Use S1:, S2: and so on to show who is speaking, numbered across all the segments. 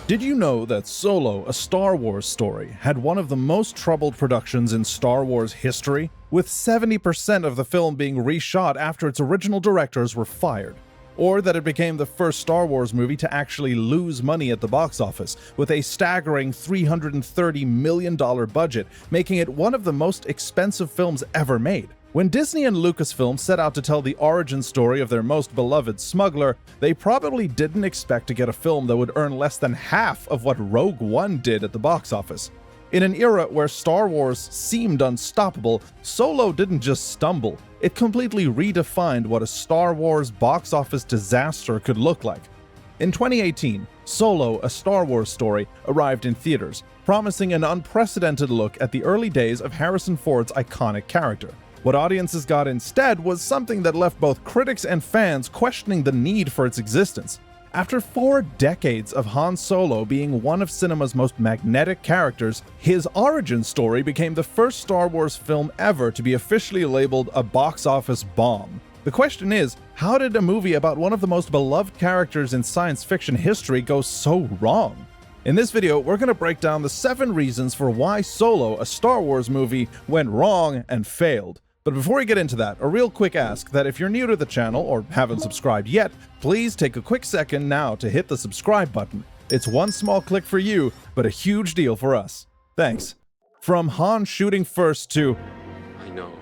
S1: Did you know that Solo, a Star Wars story, had one of the most troubled productions in Star Wars history, with 70% of the film being reshot after its original directors were fired? Or that it became the first Star Wars movie to actually lose money at the box office, with a staggering $330 million budget, making it one of the most expensive films ever made? When Disney and Lucasfilm set out to tell the origin story of their most beloved smuggler, they probably didn't expect to get a film that would earn less than half of what Rogue One did at the box office. In an era where Star Wars seemed unstoppable, Solo didn't just stumble, it completely redefined what a Star Wars box office disaster could look like. In 2018, Solo, a Star Wars story, arrived in theaters, promising an unprecedented look at the early days of Harrison Ford's iconic character. What audiences got instead was something that left both critics and fans questioning the need for its existence. After 4 decades of Han Solo being one of cinema's most magnetic characters, his origin story became the first Star Wars film ever to be officially labeled a box office bomb. The question is, how did a movie about one of the most beloved characters in science fiction history go so wrong? In this video, we're going to break down the 7 reasons for why Solo, a Star Wars movie, went wrong and failed. But before we get into that, a real quick ask that if you're new to the channel or haven't subscribed yet, please take a quick second now to hit the subscribe button. It's one small click for you, but a huge deal for us. Thanks. From Han shooting first to
S2: I know.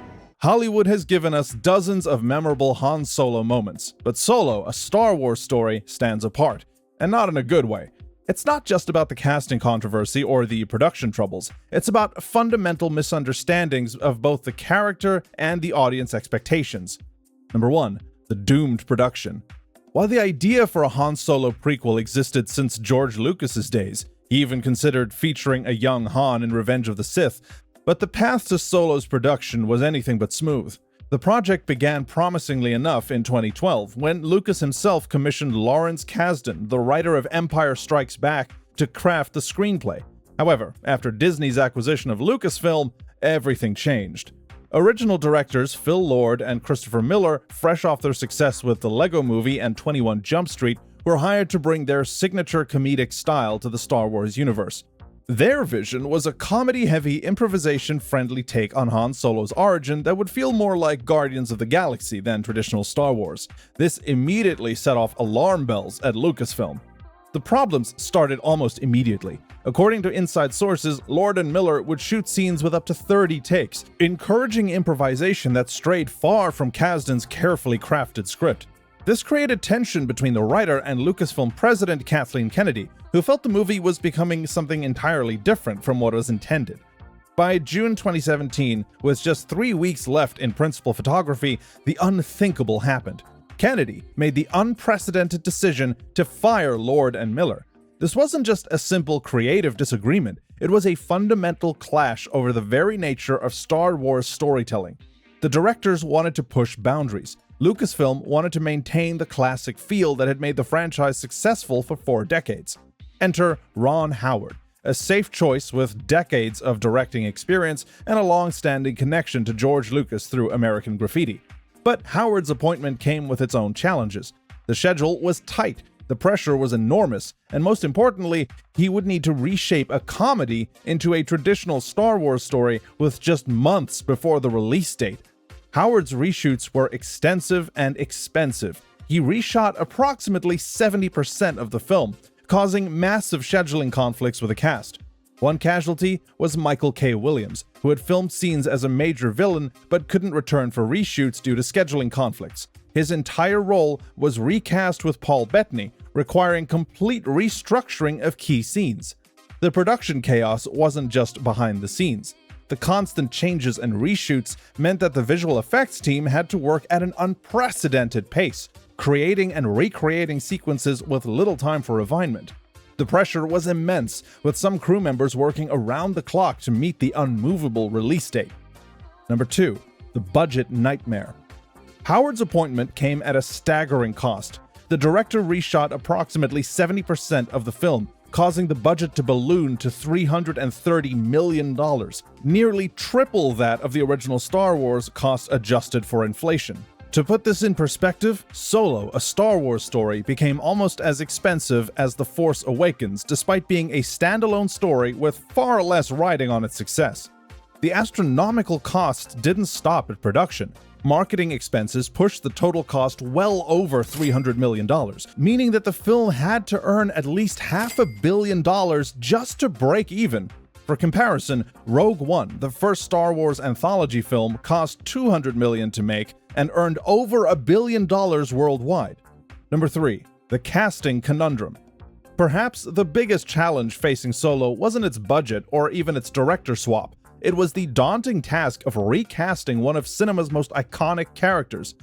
S1: Hollywood has given us dozens of memorable Han Solo moments, but Solo, a Star Wars story, stands apart. And not in a good way. It's not just about the casting controversy or the production troubles. It's about fundamental misunderstandings of both the character and the audience expectations. Number 1. The doomed production. While the idea for a Han Solo prequel existed since George Lucas's days, he even considered featuring a young Han in Revenge of the Sith, but the path to Solo's production was anything but smooth. The project began promisingly enough in 2012 when Lucas himself commissioned Lawrence Kasdan, the writer of Empire Strikes Back, to craft the screenplay. However, after Disney's acquisition of Lucasfilm, everything changed. Original directors Phil Lord and Christopher Miller, fresh off their success with the Lego Movie and 21 Jump Street, were hired to bring their signature comedic style to the Star Wars universe. Their vision was a comedy-heavy, improvisation-friendly take on Han Solo's origin that would feel more like Guardians of the Galaxy than traditional Star Wars. This immediately set off alarm bells at Lucasfilm. The problems started almost immediately. According to inside sources, Lord and Miller would shoot scenes with up to 30 takes, encouraging improvisation that strayed far from Kasdan's carefully crafted script. This created tension between the writer and Lucasfilm president Kathleen Kennedy, who felt the movie was becoming something entirely different from what was intended. By June 2017, with just 3 weeks left in principal photography, the unthinkable happened. Kennedy made the unprecedented decision to fire Lord and Miller. This wasn't just a simple creative disagreement, it was a fundamental clash over the very nature of Star Wars storytelling. The directors wanted to push boundaries. Lucasfilm wanted to maintain the classic feel that had made the franchise successful for 4 decades. Enter Ron Howard, a safe choice with decades of directing experience and a long-standing connection to George Lucas through American Graffiti. But Howard's appointment came with its own challenges. The schedule was tight, the pressure was enormous, and most importantly, he would need to reshape a comedy into a traditional Star Wars story with just months before the release date. Howard's reshoots were extensive and expensive. He reshot approximately 70% of the film, causing massive scheduling conflicts with the cast. One casualty was Michael K. Williams, who had filmed scenes as a major villain but couldn't return for reshoots due to scheduling conflicts. His entire role was recast with Paul Bettany, requiring complete restructuring of key scenes. The production chaos wasn't just behind the scenes. The constant changes and reshoots meant that the visual effects team had to work at an unprecedented pace, creating and recreating sequences with little time for refinement. The pressure was immense, with some crew members working around the clock to meet the unmovable release date. Number 2. The budget nightmare. Howard's appointment came at a staggering cost. The director reshot approximately 70% of the film, causing the budget to balloon to $330 million, nearly triple that of the original Star Wars cost adjusted for inflation. To put this in perspective, Solo, a Star Wars story, became almost as expensive as The Force Awakens, despite being a standalone story with far less riding on its success. The astronomical costs didn't stop at production. Marketing expenses pushed the total cost well over $300 million, meaning that the film had to earn at least $500 million just to break even. For comparison, Rogue One, the first Star Wars anthology film, cost $200 million to make and earned over $1 billion worldwide. Number 3. The casting conundrum. Perhaps the biggest challenge facing Solo wasn't its budget or even its director swap. It was the daunting task of recasting one of cinema's most iconic characters.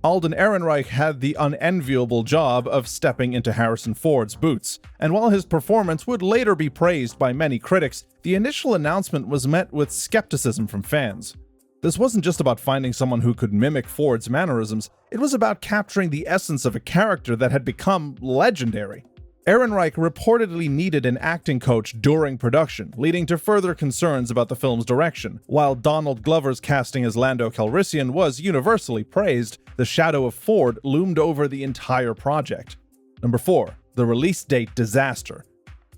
S1: Alden Ehrenreich had the unenviable job of stepping into Harrison Ford's boots, and while his performance would later be praised by many critics, the initial announcement was met with skepticism from fans. This wasn't just about finding someone who could mimic Ford's mannerisms, it was about capturing the essence of a character that had become legendary. Ehrenreich reportedly needed an acting coach during production, leading to further concerns about the film's direction. While Donald Glover's casting as Lando Calrissian was universally praised, the shadow of Ford loomed over the entire project. Number 4. The release date disaster.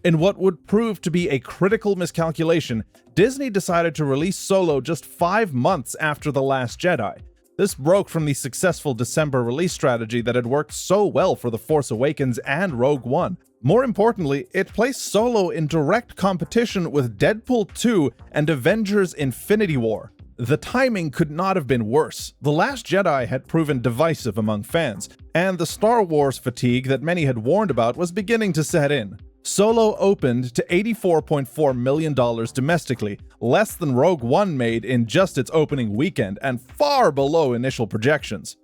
S1: In what would prove to be a critical miscalculation, Disney decided to release Solo just 5 months after The Last Jedi. This broke from the successful December release strategy that had worked so well for The Force Awakens and Rogue One. More importantly, it placed Solo in direct competition with Deadpool 2 and Avengers: Infinity War. The timing could not have been worse. The Last Jedi had proven divisive among fans, and the Star Wars fatigue that many had warned about was beginning to set in. Solo opened to $84.4 million domestically, less than Rogue One made in just its opening weekend, and far below initial projections.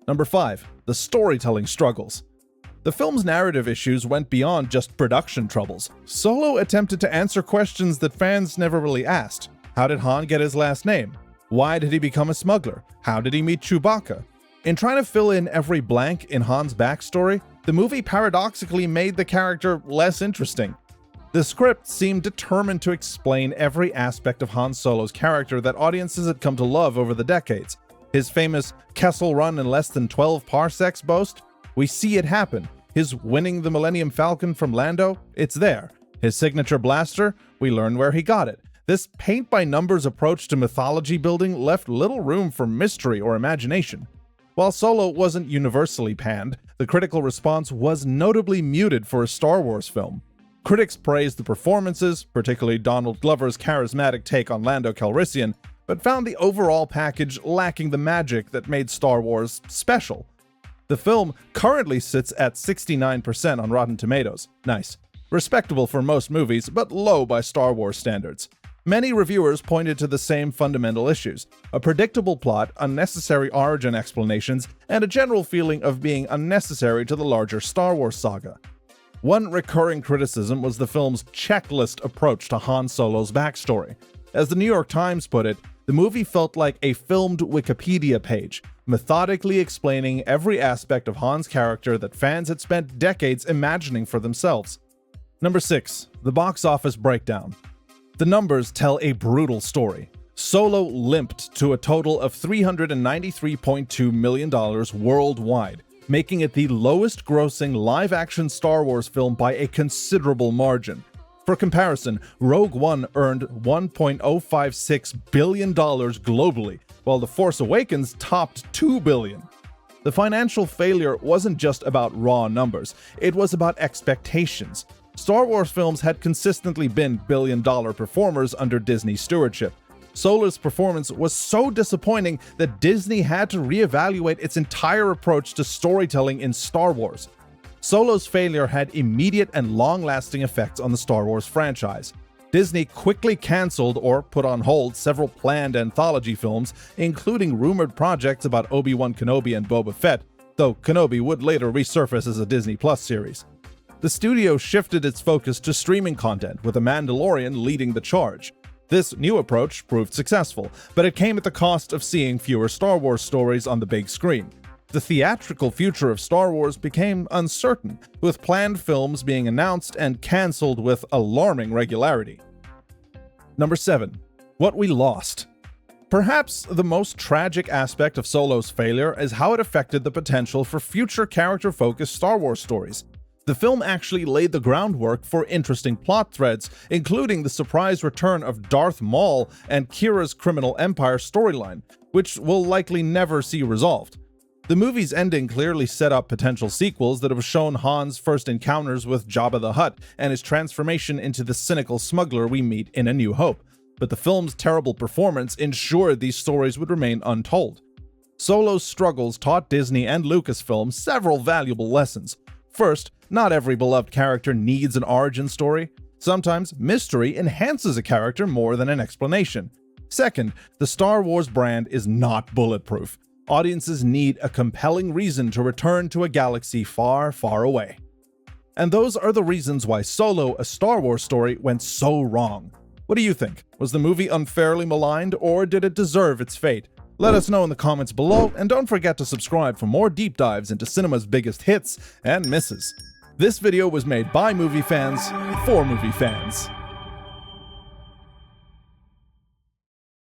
S1: Number 5. The storytelling struggles. The film's narrative issues went beyond just production troubles. Solo attempted to answer questions that fans never really asked. How did Han get his last name? Why did he become a smuggler? How did he meet Chewbacca? In trying to fill in every blank in Han's backstory, the movie paradoxically made the character less interesting. The script seemed determined to explain every aspect of Han Solo's character that audiences had come to love over the decades. His famous Kessel Run in less than 12 parsecs boast? We see it happen. His winning the Millennium Falcon from Lando? It's there. His signature blaster? We learn where he got it. This paint-by-numbers approach to mythology building left little room for mystery or imagination. While Solo wasn't universally panned, the critical response was notably muted for a Star Wars film. Critics praised the performances, particularly Donald Glover's charismatic take on Lando Calrissian, but found the overall package lacking the magic that made Star Wars special. The film currently sits at 69% on Rotten Tomatoes. Nice. Respectable for most movies, but low by Star Wars standards. Many reviewers pointed to the same fundamental issues: a predictable plot, unnecessary origin explanations, and a general feeling of being unnecessary to the larger Star Wars saga. One recurring criticism was the film's checklist approach to Han Solo's backstory. As the New York Times put it, the movie felt like a filmed Wikipedia page, methodically explaining every aspect of Han's character that fans had spent decades imagining for themselves. Number 6. The box office breakdown. The numbers tell a brutal story. Solo limped to a total of $393.2 million worldwide, making it the lowest-grossing live-action Star Wars film by a considerable margin. For comparison, Rogue One earned $1.056 billion globally, while The Force Awakens topped $2 billion. The financial failure wasn't just about raw numbers, it was about expectations. Star Wars films had consistently been billion-dollar performers under Disney's stewardship. Solo's performance was so disappointing that Disney had to reevaluate its entire approach to storytelling in Star Wars. Solo's failure had immediate and long-lasting effects on the Star Wars franchise. Disney quickly canceled or put on hold several planned anthology films, including rumored projects about Obi-Wan Kenobi and Boba Fett, though Kenobi would later resurface as a Disney Plus series. The studio shifted its focus to streaming content, with The Mandalorian leading the charge. This new approach proved successful, but it came at the cost of seeing fewer Star Wars stories on the big screen. The theatrical future of Star Wars became uncertain, with planned films being announced and cancelled with alarming regularity. Number 7. What we lost. Perhaps the most tragic aspect of Solo's failure is how it affected the potential for future character-focused Star Wars stories. The film actually laid the groundwork for interesting plot threads, including the surprise return of Darth Maul and Kira's Criminal Empire storyline, which will likely never see resolved. The movie's ending clearly set up potential sequels that have shown Han's first encounters with Jabba the Hutt and his transformation into the cynical smuggler we meet in A New Hope, but the film's terrible performance ensured these stories would remain untold. Solo's struggles taught Disney and Lucasfilm several valuable lessons. First, not every beloved character needs an origin story. Sometimes mystery enhances a character more than an explanation. Second, the Star Wars brand is not bulletproof. Audiences need a compelling reason to return to a galaxy far, far away. And those are the reasons why Solo, a Star Wars story, went so wrong. What do you think? Was the movie unfairly maligned, or did it deserve its fate? Let us know in the comments below, and don't forget to subscribe for more deep dives into cinema's biggest hits and misses. This video was made by movie fans, for movie fans.